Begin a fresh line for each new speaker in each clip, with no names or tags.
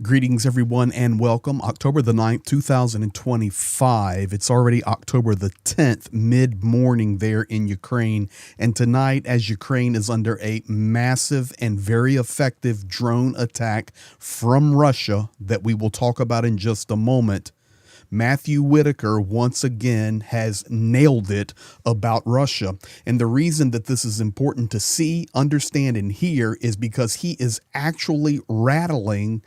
Greetings, everyone, and welcome. October the 9th, 2025. It's already October the 10th, mid-morning there in Ukraine. And tonight, as Ukraine is under a massive and very effective drone attack from Russia that we will talk about in just a moment, Matthew Whitaker once again has nailed it about Russia. And the reason that this is important to see, understand, and hear is because he is actually rattling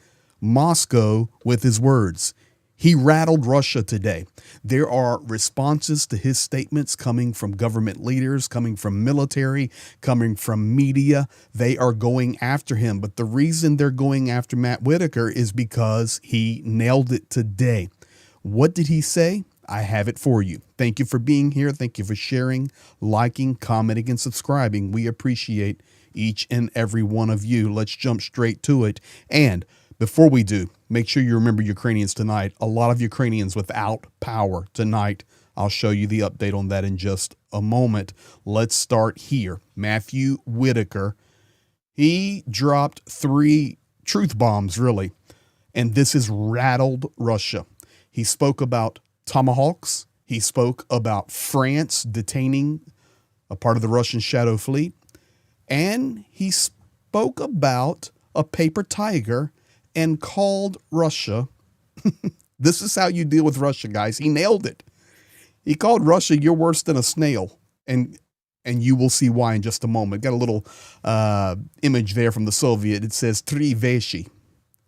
Moscow with his words. He rattled Russia today. There are responses to his statements coming from government leaders, coming from military, coming from media. They are going after him. But the reason they're going after Matt Whitaker is because he nailed it today. What did he say? I have it for you. Thank you for being here. Thank you for sharing, liking, commenting, and subscribing. We appreciate each and every one of you. Let's jump straight to it. And before we do, make sure you remember Ukrainians tonight. A lot of Ukrainians without power tonight. I'll show you the update on that in just a moment. Let's start here. Matthew Whitaker, he dropped 3 truth bombs, really, and this has rattled Russia. He spoke about tomahawks. He spoke about France detaining a part of the Russian shadow fleet. And he spoke about a paper tiger and called Russia. This is how you deal with Russia, guys. He nailed it. He called Russia, "You're worse than a snail." And you will see why in just a moment. Got a little image there from the Soviet. It says "Три вещи."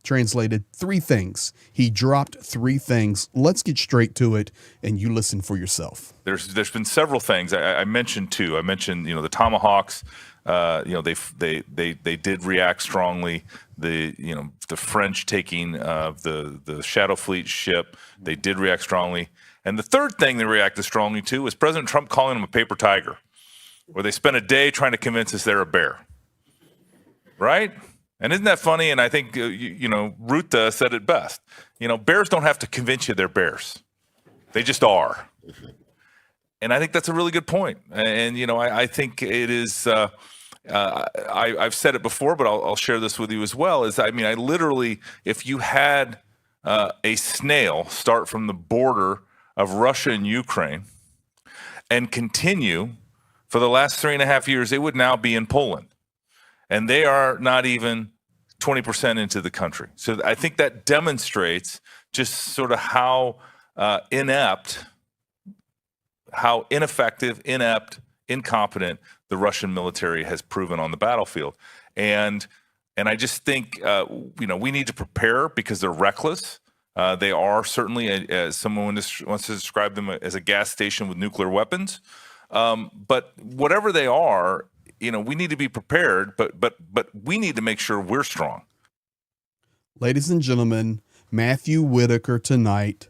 Translated, 3 things. He dropped 3 things. Let's get straight to it, and you listen for yourself.
There's been several things. I mentioned 2. I mentioned the tomahawks. They did react strongly. The French taking the Shadow Fleet ship. They did react strongly. And the third thing they reacted strongly to was President Trump calling them a paper tiger, where they spent a day trying to convince us they're a bear. Right? And isn't that funny? And I think, Ruta said it best. Bears don't have to convince you they're bears. They just are. And I think that's a really good point. And, I think it is, I've said it before, but I'll share this with you as well, I literally, if you had a snail start from the border of Russia and Ukraine and continue for the last 3.5 years, it would now be in Poland. And they are not even 20% into the country. So I think that demonstrates just sort of how inept, how ineffective, incompetent the Russian military has proven on the battlefield. And I just think, we need to prepare because they're reckless. They are certainly, as someone wants to describe them, as a gas station with nuclear weapons. But whatever they are, we need to be prepared, but we need to make sure we're strong.
Ladies and gentlemen, Matthew Whitaker tonight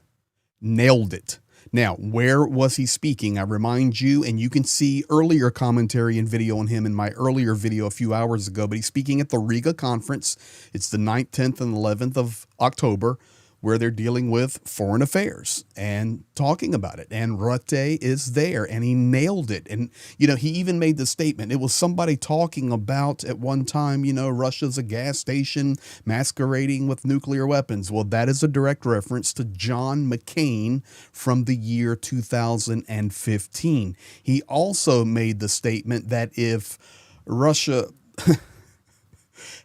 nailed it. Now, where was he speaking? I remind you, and you can see earlier commentary and video on him in my earlier video a few hours ago, but he's speaking at the Riga conference. It's the 9th, 10th, and 11th of October, where they're dealing with foreign affairs and talking about it. And Rutte is there, and he nailed it. And, he even made the statement. It was somebody talking about at one time, Russia's a gas station masquerading with nuclear weapons. Well, that is a direct reference to John McCain from the year 2015. He also made the statement that if Russia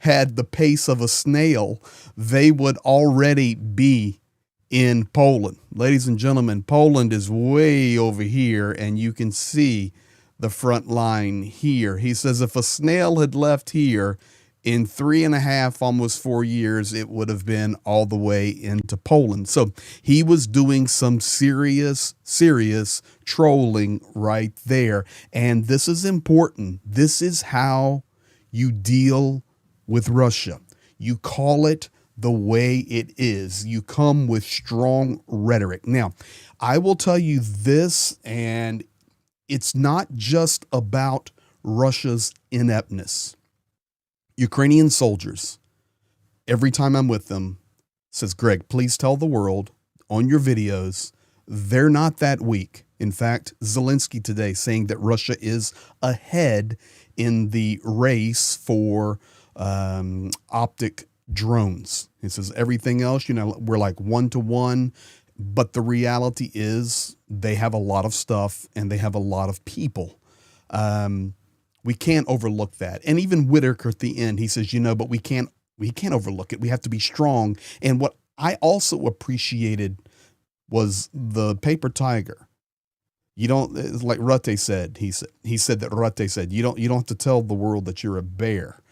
had the pace of a snail, they would already be in Poland. Ladies and gentlemen, Poland is way over here, and you can see the front line here. He says if a snail had left here in 3.5, almost 4 years, it would have been all the way into Poland. So he was doing some serious trolling right there. And this is important. This is how you deal with Russia. You call it the way it is. You come with strong rhetoric. Now, I will tell you this, and it's not just about Russia's ineptness. Ukrainian soldiers, every time I'm with them, says, "Greg, please tell the world on your videos, they're not that weak." In fact, Zelensky today saying that Russia is ahead in the race for optic drones. It says everything else, we're like 1-to-1, but the reality is they have a lot of stuff and they have a lot of people. We can't overlook that. And even Whitaker at the end, he says, but we can't overlook it. We have to be strong. And what I also appreciated was the paper tiger. You don't, like Rate said, he said that Rate said, you don't have to tell the world that you're a bear.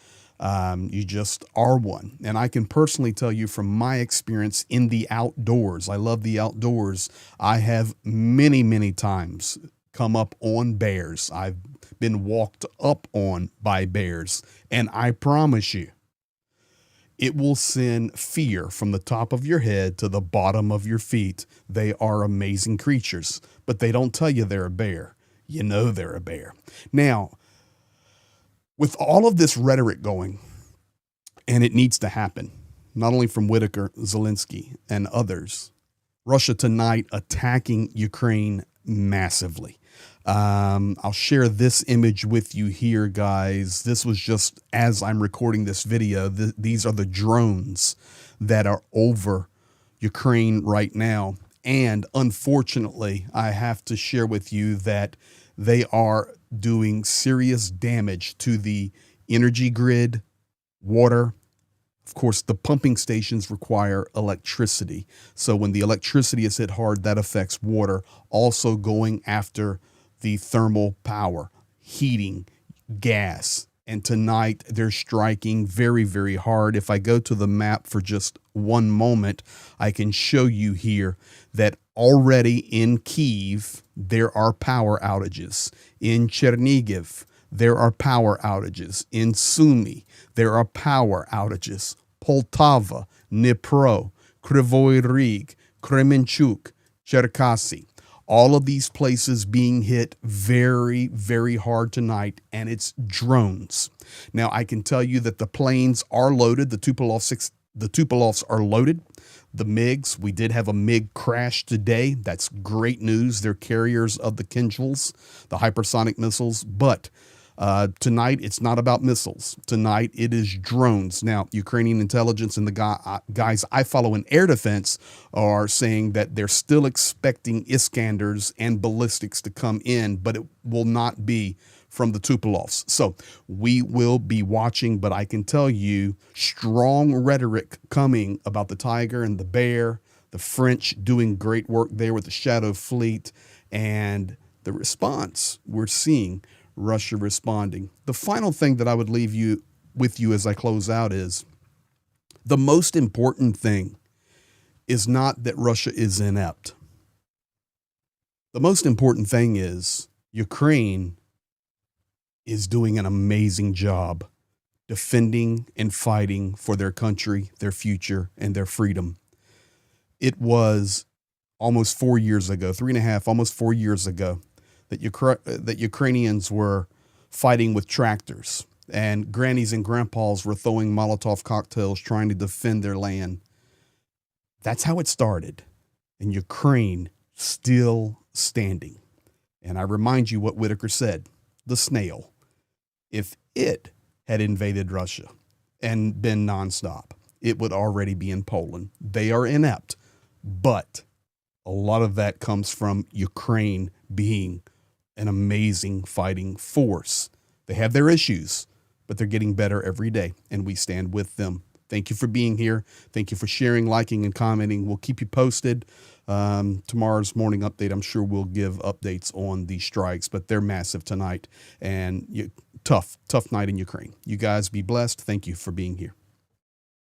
You just are one. And I can personally tell you from my experience in the outdoors, I love the outdoors. I have many, many times come up on bears. I've been walked up on by bears. And I promise you, it will send fear from the top of your head to the bottom of your feet. They are amazing creatures, but they don't tell you they're a bear. You know they're a bear. Now, with all of this rhetoric going, and it needs to happen, not only from Whitaker, Zelensky, and others, Russia tonight attacking Ukraine massively. I'll share this image with you here, guys. This was just as I'm recording this video. These are the drones that are over Ukraine right now. And unfortunately, I have to share with you that they are doing serious damage to the energy grid, water. Of course, the pumping stations require electricity. So when the electricity is hit hard, that affects water. Also going after the thermal power, heating, gas. And tonight they're striking very, very hard. If I go to the map for just one moment, I can show you here that already in Kyiv, there are power outages. In Chernihiv, there are power outages. In Sumy, there are power outages. Poltava, Dnipro, Kryvyi Rih, Kremenchuk, Cherkasy. All of these places being hit very, very hard tonight, and it's drones. Now, I can tell you that the planes are loaded. The Tupolovs are loaded. The MiGs, we did have a MiG crash today. That's great news. They're carriers of the Kinjals, the hypersonic missiles. But tonight, it's not about missiles. Tonight, it is drones. Now, Ukrainian intelligence and the guys I follow in air defense are saying that they're still expecting Iskanders and ballistics to come in, but it will not be from the Tupolovs. So we will be watching, but I can tell you strong rhetoric coming about the tiger and the bear, the French doing great work there with the Shadow Fleet, and the response we're seeing Russia responding. The final thing that I would leave you with as I close out is the most important thing is not that Russia is inept. The most important thing is Ukraine is doing an amazing job defending and fighting for their country, their future, and their freedom. It was almost 4 years ago, 3.5, almost 4 years ago, that Ukrainians were fighting with tractors, and grannies and grandpas were throwing Molotov cocktails trying to defend their land. That's how it started, and Ukraine still standing. And I remind you what Whitaker said, the snail. If it had invaded Russia and been nonstop, it would already be in Poland. They are inept, but a lot of that comes from Ukraine being an amazing fighting force. They have their issues, but they're getting better every day, and we stand with them. Thank you for being here. Thank you for sharing, liking, and commenting. We'll keep you posted. Tomorrow's morning update, I'm sure we'll give updates on the strikes, but they're massive tonight, and tough night in Ukraine. You guys be blessed. Thank you for being here.